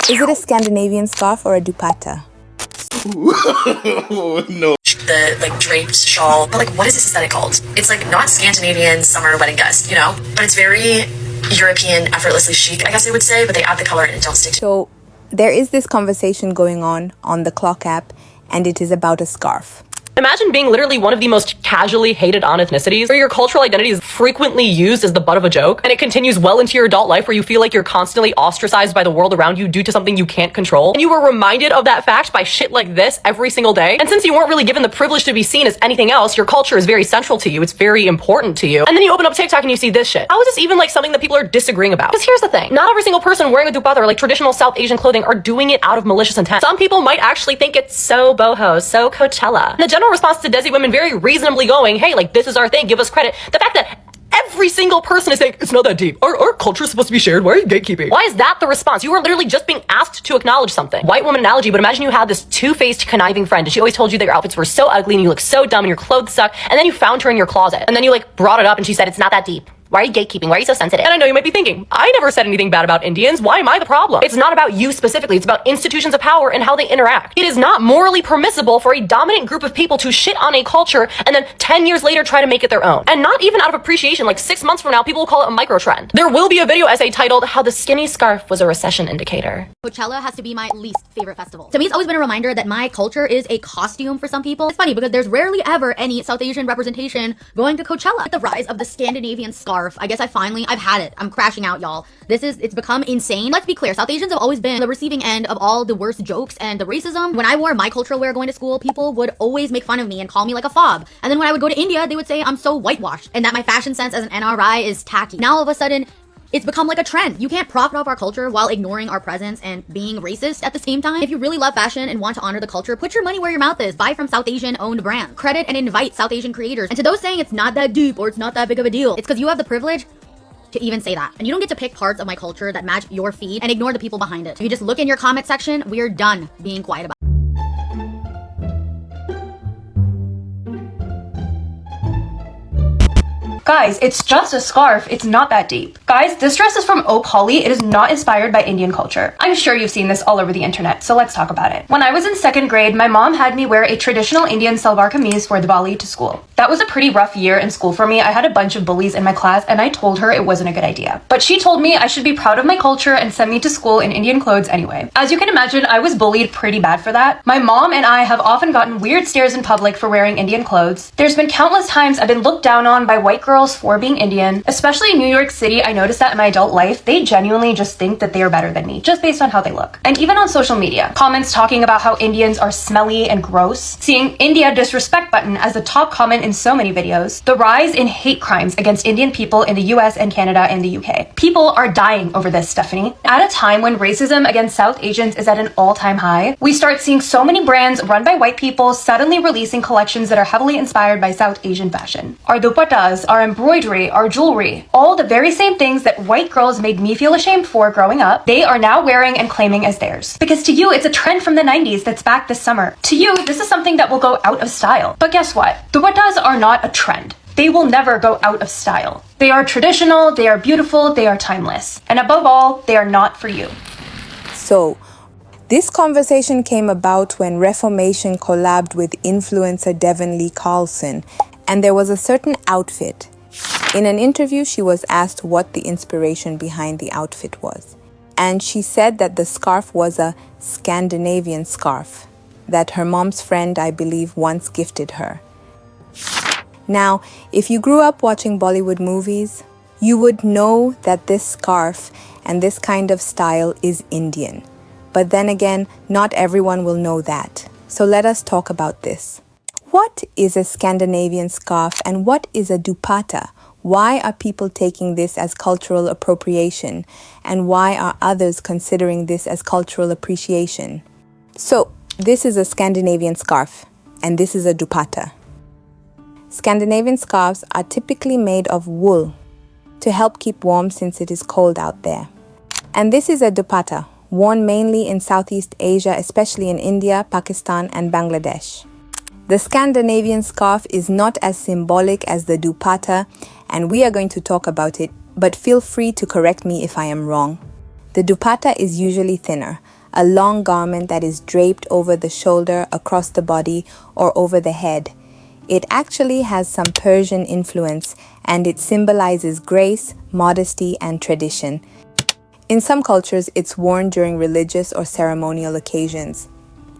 Is it a Scandinavian scarf or a dupatta? No. The draped shawl, but what is this aesthetic called? It's not Scandinavian summer wedding guest, but it's very European, effortlessly chic, I guess I would say, but they add the color and it don't stick to. So there is this conversation going on the Clock app, and it is about a scarf. Imagine being literally one of the most casually hated on ethnicities, where your cultural identity is frequently used as the butt of a joke, and it continues well into your adult life where you feel like you're constantly ostracized by the world around you due to something you can't control. And you were reminded of that fact by shit like this every single day. And since you weren't really given the privilege to be seen as anything else, your culture is very central to you. It's very important to you. And then you open up TikTok and you see this shit. How is this even something that people are disagreeing about? Because here's the thing. Not every single person wearing a dupatta or traditional South Asian clothing are doing it out of malicious intent. Some people might actually think it's so boho, so Coachella. And the general response to Desi women very reasonably going, hey, this is our thing, give us credit. The fact that every single person is saying, it's not that deep. Our culture is supposed to be shared. Why are you gatekeeping? Why is that the response? You were literally just being asked to acknowledge something. White woman analogy, but imagine you had this two-faced conniving friend and she always told you that your outfits were so ugly and you look so dumb and your clothes suck, and then you found her in your closet and then you brought it up and she said, it's not that deep. Why are you gatekeeping? Why are you so sensitive? And I know you might be thinking, I never said anything bad about Indians. Why am I the problem? It's not about you specifically. It's about institutions of power and how they interact. It is not morally permissible for a dominant group of people to shit on a culture and then 10 years later try to make it their own. And not even out of appreciation. 6 months from now, people will call it a micro trend. There will be a video essay titled How the Skinny Scarf Was a Recession Indicator. Coachella has to be my least favorite festival. To me, it's always been a reminder that my culture is a costume for some people. It's funny because there's rarely ever any South Asian representation going to Coachella. With the rise of the Scandinavian scarf, I guess I've had it. I'm crashing out, y'all. It's become insane. Let's be clear, South Asians have always been the receiving end of all the worst jokes and the racism. When I wore my cultural wear going to school, people would always make fun of me and call me a fob. And then when I would go to India, they would say I'm so whitewashed and that my fashion sense as an NRI is tacky. Now all of a sudden, it's become a trend. You can't profit off our culture while ignoring our presence and being racist at the same time. If you really love fashion and want to honor the culture, put your money where your mouth is. Buy from South Asian owned brands. Credit and invite South Asian creators. And to those saying it's not that deep or it's not that big of a deal, it's because you have the privilege to even say that. And you don't get to pick parts of my culture that match your feed and ignore the people behind it. If you just look in your comment section, we're done being quiet about it. Guys, it's just a scarf. It's not that deep. Guys, this dress is from Oak Holly. It is not inspired by Indian culture. I'm sure you've seen this all over the internet, so let's talk about it. When I was in 2nd grade, my mom had me wear a traditional Indian salwar kameez for Diwali to school. That was a pretty rough year in school for me. I had a bunch of bullies in my class and I told her it wasn't a good idea. But she told me I should be proud of my culture and send me to school in Indian clothes anyway. As you can imagine, I was bullied pretty bad for that. My mom and I have often gotten weird stares in public for wearing Indian clothes. There's been countless times I've been looked down on by white girls for being Indian. Especially in New York City, I noticed that in my adult life, they genuinely just think that they are better than me, just based on how they look. And even on social media, comments talking about how Indians are smelly and gross, seeing India disrespect button as the top comment in so many videos, the rise in hate crimes against Indian people in the US and Canada and the UK. People are dying over this, Stephanie. At a time when racism against South Asians is at an all-time high, we start seeing so many brands run by white people suddenly releasing collections that are heavily inspired by South Asian fashion. Our dupattas, our embroidery, our jewelry, all the very same things that white girls made me feel ashamed for growing up, they are now wearing and claiming as theirs. Because to you, it's a trend from the 90s that's back this summer. To you, this is something that will go out of style. But guess what? Dupattas are not a trend. They will never go out of style. They are traditional, they are beautiful, they are timeless. And above all, they are not for you. So, this conversation came about when Reformation collabed with influencer Devon Lee Carlson, and there was a certain outfit. In an interview, she was asked what the inspiration behind the outfit was. And she said that the scarf was a Scandinavian scarf that her mom's friend, I believe, once gifted her. Now, if you grew up watching Bollywood movies, you would know that this scarf and this kind of style is Indian. But then again, not everyone will know that. So let us talk about this. What is a Scandinavian scarf and what is a dupatta? Why are people taking this as cultural appropriation? And why are others considering this as cultural appreciation? So, this is a Scandinavian scarf and this is a dupatta. Scandinavian scarves are typically made of wool to help keep warm since it is cold out there. And this is a dupatta, worn mainly in Southeast Asia, especially in India, Pakistan, and Bangladesh. The Scandinavian scarf is not as symbolic as the dupatta, and we are going to talk about it, but feel free to correct me if I am wrong. The dupatta is usually thinner, a long garment that is draped over the shoulder, across the body, or over the head. It actually has some Persian influence, and it symbolizes grace, modesty, and tradition. In some cultures, it's worn during religious or ceremonial occasions.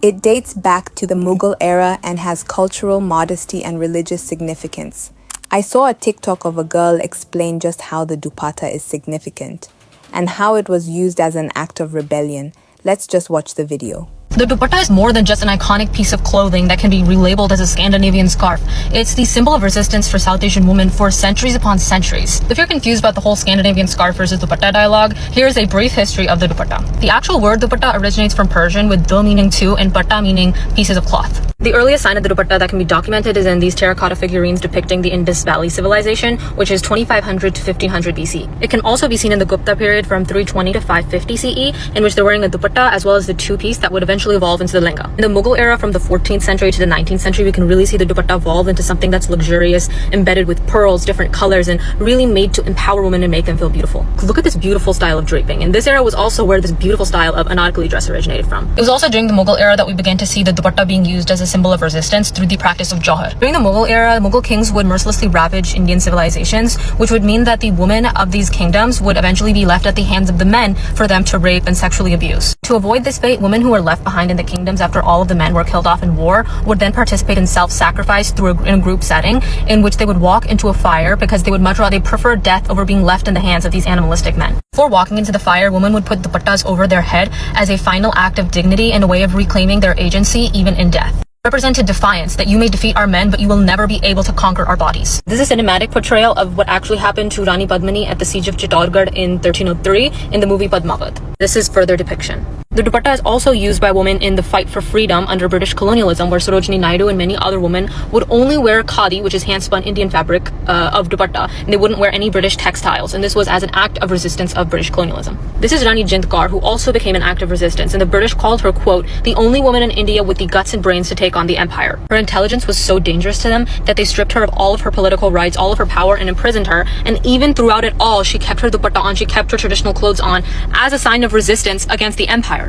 It dates back to the Mughal era and has cultural modesty and religious significance. I saw a TikTok of a girl explain just how the dupatta is significant and how it was used as an act of rebellion. Let's just watch the video. The dupatta is more than just an iconic piece of clothing that can be relabeled as a Scandinavian scarf. It's the symbol of resistance for South Asian women for centuries upon centuries. If you're confused about the whole Scandinavian scarf versus dupatta dialogue, here's a brief history of the dupatta. The actual word dupatta originates from Persian with du meaning two and patta meaning pieces of cloth. The earliest sign of the dupatta that can be documented is in these terracotta figurines depicting the Indus Valley civilization, which is 2500 to 1500 BC. It can also be seen in the Gupta period from 320 to 550 CE, in which they're wearing a dupatta as well as the two-piece that would eventually evolve into the lenga. In the Mughal era from the 14th century to the 19th century, we can really see the dupatta evolve into something that's luxurious, embedded with pearls, different colors, and really made to empower women and make them feel beautiful. Look at this beautiful style of draping. And this era was also where this beautiful style of anarkali dress originated from. It was also during the Mughal era that we began to see the dupatta being used as a symbol of resistance through the practice of jawhar. During the Mughal era, Mughal kings would mercilessly ravage Indian civilizations, which would mean that the women of these kingdoms would eventually be left at the hands of the men for them to rape and sexually abuse. To avoid this fate, women who were left behind in the kingdoms after all of the men were killed off in war would then participate in self-sacrifice in a group setting in which they would walk into a fire because they would much rather prefer death over being left in the hands of these animalistic men. Before walking into the fire, women would put dupattas over their head as a final act of dignity and a way of reclaiming their agency even in death. Represented defiance that you may defeat our men, but you will never be able to conquer our bodies. This is a cinematic portrayal of what actually happened to Rani Padmini at the siege of Chittorgarh in 1303 in the movie Padmavat. This is further depiction. The dupatta is also used by women in the fight for freedom under British colonialism, where Sarojini Naidu and many other women would only wear khadi, which is hand-spun Indian fabric of dupatta, and they wouldn't wear any British textiles, and this was as an act of resistance of British colonialism. This is Rani Jind Kaur, who also became an act of resistance, and the British called her, quote, the only woman in India with the guts and brains to take on the empire. Her intelligence was so dangerous to them that they stripped her of all of her political rights, all of her power, and imprisoned her, and even throughout it all, she kept her dupatta on, she kept her traditional clothes on as a sign of resistance against the empire.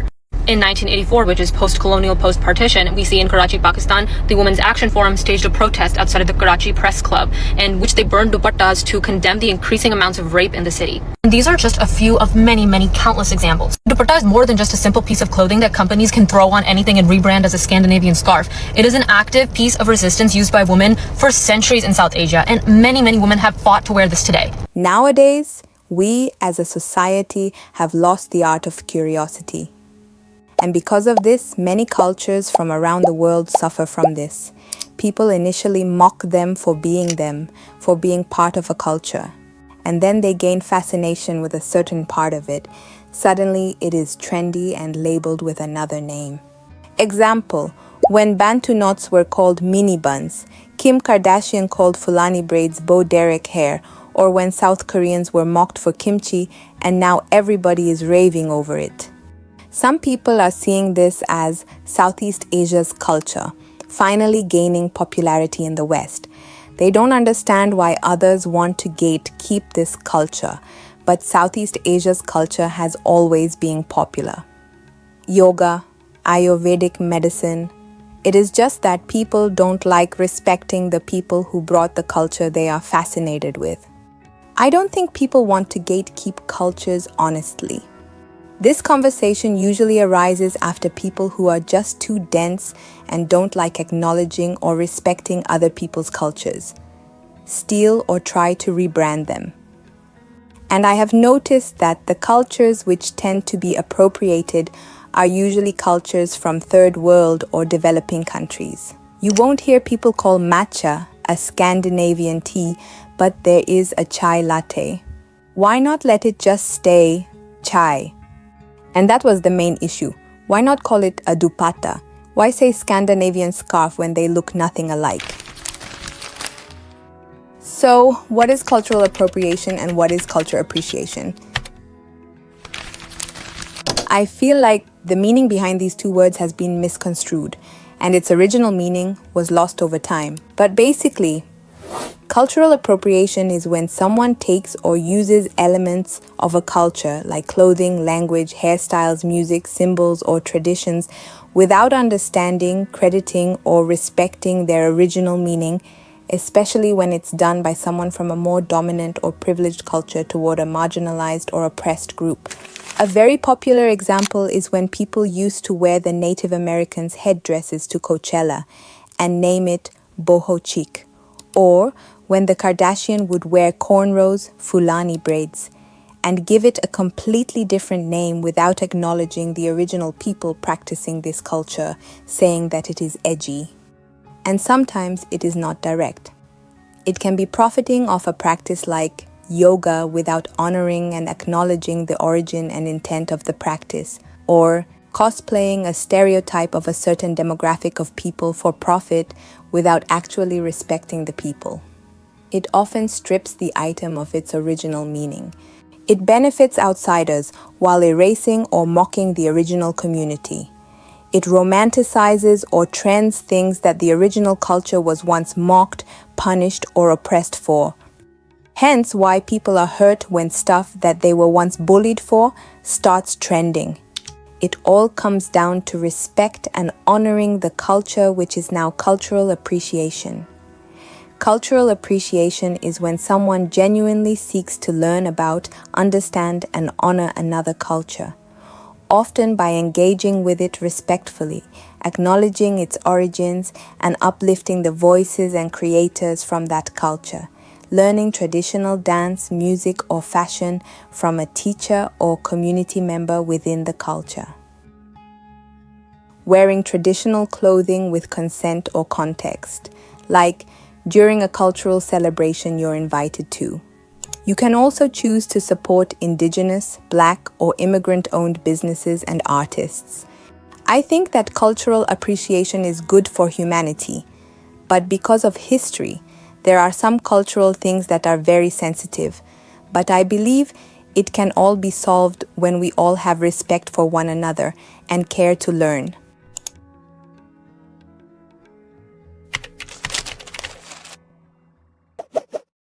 In 1984, which is post-colonial, post-partition, we see in Karachi, Pakistan, the Women's Action Forum staged a protest outside of the Karachi Press Club, in which they burned dupattas to condemn the increasing amounts of rape in the city. And these are just a few of many, many countless examples. Dupatta is more than just a simple piece of clothing that companies can throw on anything and rebrand as a Scandinavian scarf. It is an active piece of resistance used by women for centuries in South Asia, and many, many women have fought to wear this today. Nowadays, we as a society have lost the art of curiosity. And because of this, many cultures from around the world suffer from this. People initially mock them, for being part of a culture. And then they gain fascination with a certain part of it. Suddenly, it is trendy and labeled with another name. Example, when Bantu knots were called mini buns, Kim Kardashian called Fulani braids Bo Derek hair, or when South Koreans were mocked for kimchi, and now everybody is raving over it. Some people are seeing this as Southeast Asia's culture, finally gaining popularity in the West. They don't understand why others want to gatekeep this culture, but Southeast Asia's culture has always been popular. Yoga, Ayurvedic medicine, it is just that people don't like respecting the people who brought the culture they are fascinated with. I don't think people want to gatekeep cultures honestly. This conversation usually arises after people who are just too dense and don't like acknowledging or respecting other people's cultures, steal or try to rebrand them. And I have noticed that the cultures which tend to be appropriated are usually cultures from third world or developing countries. You won't hear people call matcha a Scandinavian tea, but there is a chai latte. Why not let it just stay chai? And that was the main issue. Why not call it a dupatta? Why say Scandinavian scarf when they look nothing alike? So, what is cultural appropriation and what is culture appreciation? I feel like the meaning behind these two words has been misconstrued, and its original meaning was lost over time. But basically, Cultural appropriation is when someone takes or uses elements of a culture like clothing, language, hairstyles, music, symbols, or traditions without understanding, crediting, or respecting their original meaning, especially when it's done by someone from a more dominant or privileged culture toward a marginalized or oppressed group. A very popular example is when people used to wear the Native Americans' headdresses to Coachella and name it boho chic, or when the Kardashian would wear cornrows, Fulani braids, and give it a completely different name without acknowledging the original people practicing this culture, saying that it is edgy. And sometimes it is not direct. It can be profiting off a practice like yoga without honoring and acknowledging the origin and intent of the practice, or cosplaying a stereotype of a certain demographic of people for profit without actually respecting the people. It often strips the item of its original meaning. It benefits outsiders while erasing or mocking the original community. It romanticizes or trends things that the original culture was once mocked, punished, or oppressed for. Hence why people are hurt when stuff that they were once bullied for starts trending. It all comes down to respect and honoring the culture, which is now cultural appreciation. Cultural appreciation is when someone genuinely seeks to learn about, understand, and honor another culture, often by engaging with it respectfully, acknowledging its origins, and uplifting the voices and creators from that culture, learning traditional dance, music, or fashion from a teacher or community member within the culture. Wearing traditional clothing with consent or context, like during a cultural celebration you're invited to. You can also choose to support Indigenous, Black, or immigrant-owned businesses and artists. I think that cultural appreciation is good for humanity, but because of history, there are some cultural things that are very sensitive, but I believe it can all be solved when we all have respect for one another and care to learn.